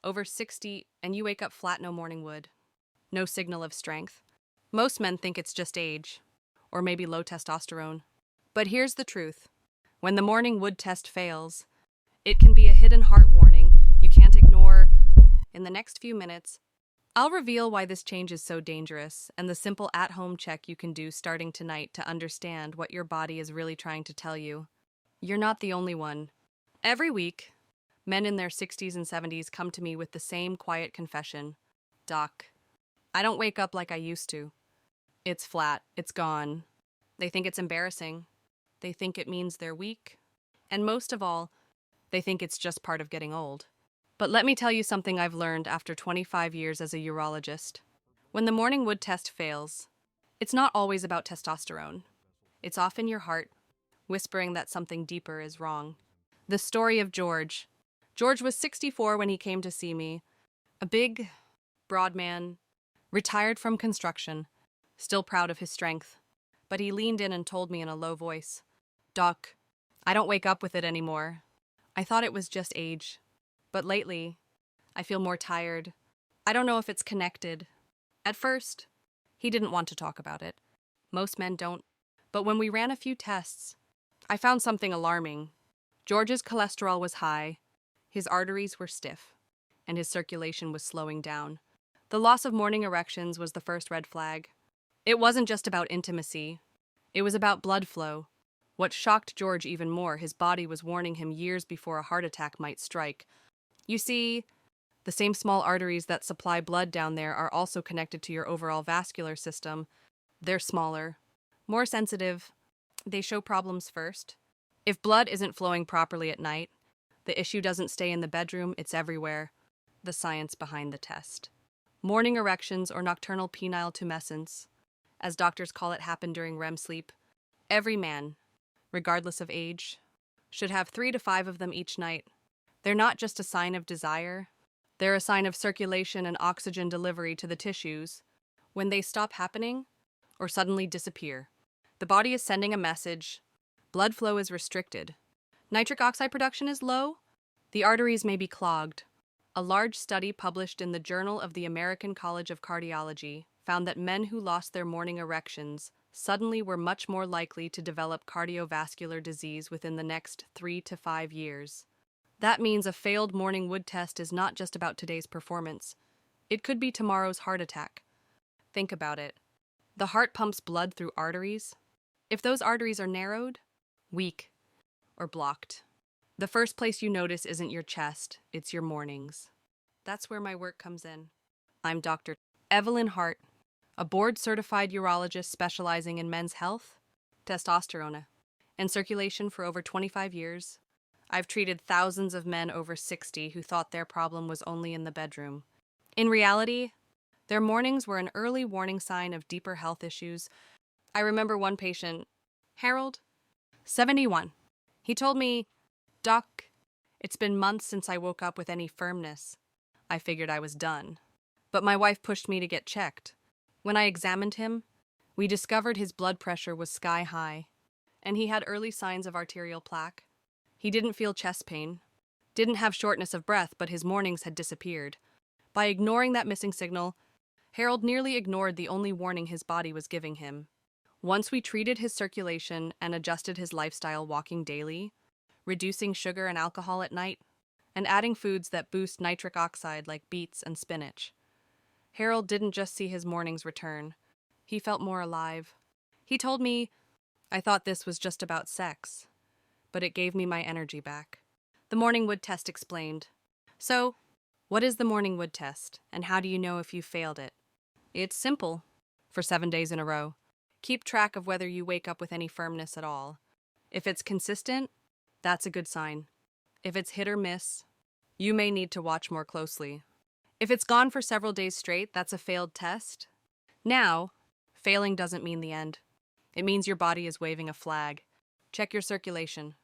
over 60, and you wake up flat, no morning wood. No signal of strength. Most men think it's just age, or maybe low testosterone. But here's the truth. When the morning wood test fails, it can be a hidden heart warning you can't ignore. In the next few minutes, I'll reveal why this change is so dangerous and the simple at-home check you can do starting tonight to understand what your body is really trying to tell you. You're not the only one. Every week, men in their 60s and 70s come to me with the same quiet confession. Doc, I don't wake up like I used to. It's flat. It's gone. They think it's embarrassing. They think it means they're weak. And most of all, they think it's just part of getting old. But let me tell you something I've learned after 25 years as a urologist. When the morning wood test fails, it's not always about testosterone. It's often your heart whispering that something deeper is wrong. The story of George. George was 64 when he came to see me. A big, broad man, retired from construction, still proud of his strength. But he leaned in and told me in a low voice, Doc, I don't wake up with it anymore. I thought it was just age. But lately, I feel more tired. I don't know if it's connected. At first, he didn't want to talk about it. Most men don't. But when we ran a few tests, I found something alarming. George's cholesterol was high, his arteries were stiff, and his circulation was slowing down. The loss of morning erections was the first red flag. It wasn't just about intimacy. It was about blood flow. What shocked George even more, his body was warning him years before a heart attack might strike. You see, the same small arteries that supply blood down there are also connected to your overall vascular system. They're smaller, more sensitive. They show problems first. If blood isn't flowing properly at night, the issue doesn't stay in the bedroom, it's everywhere. The science behind the test. Morning erections or nocturnal penile tumescence, as doctors call it, happen during REM sleep. Every man, regardless of age, should have 3 to 5 of them each night. They're not just a sign of desire. They're a sign of circulation and oxygen delivery to the tissues. When they stop happening or suddenly disappear, the body is sending a message. Blood flow is restricted. Nitric oxide production is low. The arteries may be clogged. A large study published in the Journal of the American College of Cardiology found that men who lost their morning erections suddenly were much more likely to develop cardiovascular disease within the next 3 to 5 years. That means a failed morning wood test is not just about today's performance. It could be tomorrow's heart attack. Think about it. The heart pumps blood through arteries. If those arteries are narrowed, weak, or blocked, the first place you notice isn't your chest, it's your mornings. That's where my work comes in. I'm Dr. Evelyn Hart, a board-certified urologist specializing in men's health, testosterone, and circulation for over 25 years. I've treated thousands of men over 60 who thought their problem was only in the bedroom. In reality, their mornings were an early warning sign of deeper health issues. I remember one patient, Harold, 71. He told me, Doc, it's been months since I woke up with any firmness. I figured I was done. But my wife pushed me to get checked. When I examined him, we discovered his blood pressure was sky high, and he had early signs of arterial plaque. He didn't feel chest pain, didn't have shortness of breath, but his mornings had disappeared. By ignoring that missing signal, Harold nearly ignored the only warning his body was giving him. Once we treated his circulation and adjusted his lifestyle, walking daily, reducing sugar and alcohol at night, and adding foods that boost nitric oxide like beets and spinach, Harold didn't just see his mornings return. He felt more alive. He told me, I thought this was just about sex, but it gave me my energy back. The morning wood test explained. So, what is the morning wood test, and how do you know if you failed it? It's simple. For 7 days in a row, keep track of whether you wake up with any firmness at all. If it's consistent, that's a good sign. If it's hit or miss, you may need to watch more closely. If it's gone for several days straight, that's a failed test. Now, failing doesn't mean the end. It means your body is waving a flag. Check your circulation.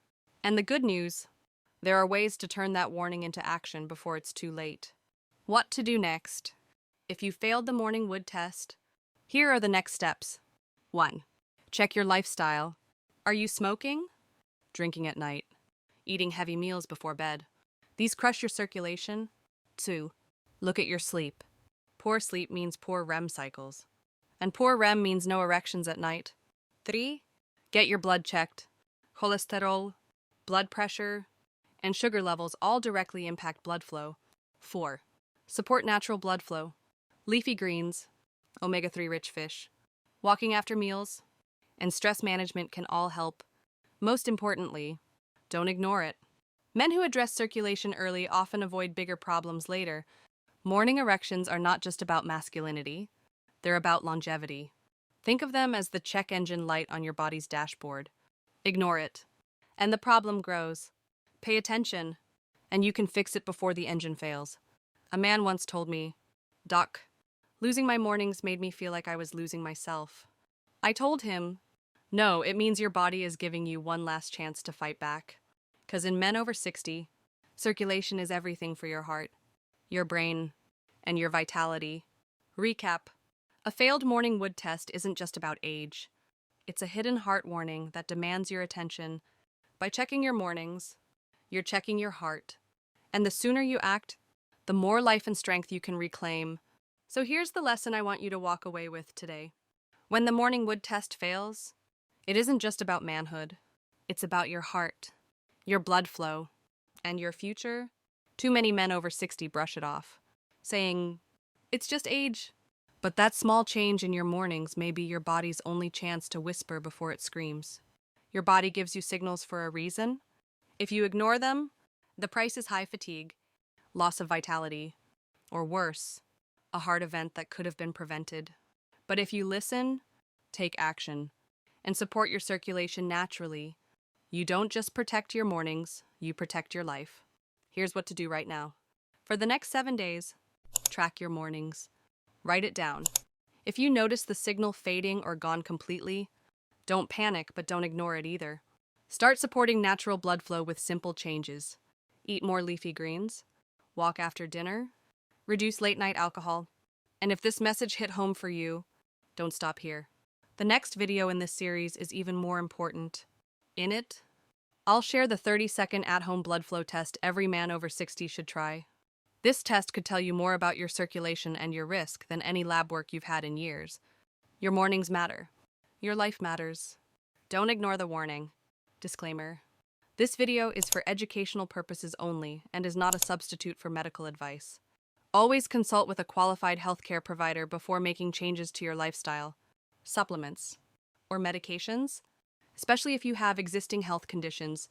And the good news, there are ways to turn that warning into action before it's too late. What to do next? If you failed the morning wood test, here are the next steps. 1. Check your lifestyle. Are you smoking? Drinking at night? Eating heavy meals before bed? These crush your circulation. 2. Look at your sleep. Poor sleep means poor REM cycles. And poor REM means no erections at night. 3. Get your blood checked. Cholesterol, blood pressure, and sugar levels all directly impact blood flow. 4. Support natural blood flow. Leafy greens, omega-3 rich fish, walking after meals, and stress management can all help. Most importantly, don't ignore it. Men who address circulation early often avoid bigger problems later. Morning erections are not just about masculinity, they're about longevity. Think of them as the check engine light on your body's dashboard. Ignore it, and the problem grows. Pay attention, and you can fix it before the engine fails. A man once told me, "Doc, losing my mornings made me feel like I was losing myself." I told him, "No, it means your body is giving you one last chance to fight back. 'Cause in men over 60, circulation is everything for your heart, your brain, and your vitality." Recap. A failed morning wood test isn't just about age. It's a hidden heart warning that demands your attention. By checking your mornings, you're checking your heart. And the sooner you act, the more life and strength you can reclaim. So here's the lesson I want you to walk away with today. When the morning wood test fails, it isn't just about manhood. It's about your heart, your blood flow, and your future. Too many men over 60 brush it off, saying, "It's just age." But that small change in your mornings may be your body's only chance to whisper before it screams. Your body gives you signals for a reason. If you ignore them, the price is high fatigue, loss of vitality, or worse, a heart event that could have been prevented. But if you listen, take action, and support your circulation naturally, you don't just protect your mornings, you protect your life. Here's what to do right now. For the next 7 days, track your mornings. Write it down. If you notice the signal fading or gone completely, don't panic, but don't ignore it either. Start supporting natural blood flow with simple changes. Eat more leafy greens, walk after dinner, reduce late-night alcohol. And if this message hit home for you, don't stop here. The next video in this series is even more important. In it, I'll share the 30-second at-home blood flow test every man over 60 should try. This test could tell you more about your circulation and your risk than any lab work you've had in years. Your mornings matter. Your life matters. Don't ignore the warning. Disclaimer. This video is for educational purposes only and is not a substitute for medical advice. Always consult with a qualified healthcare provider before making changes to your lifestyle, supplements, or medications, especially if you have existing health conditions.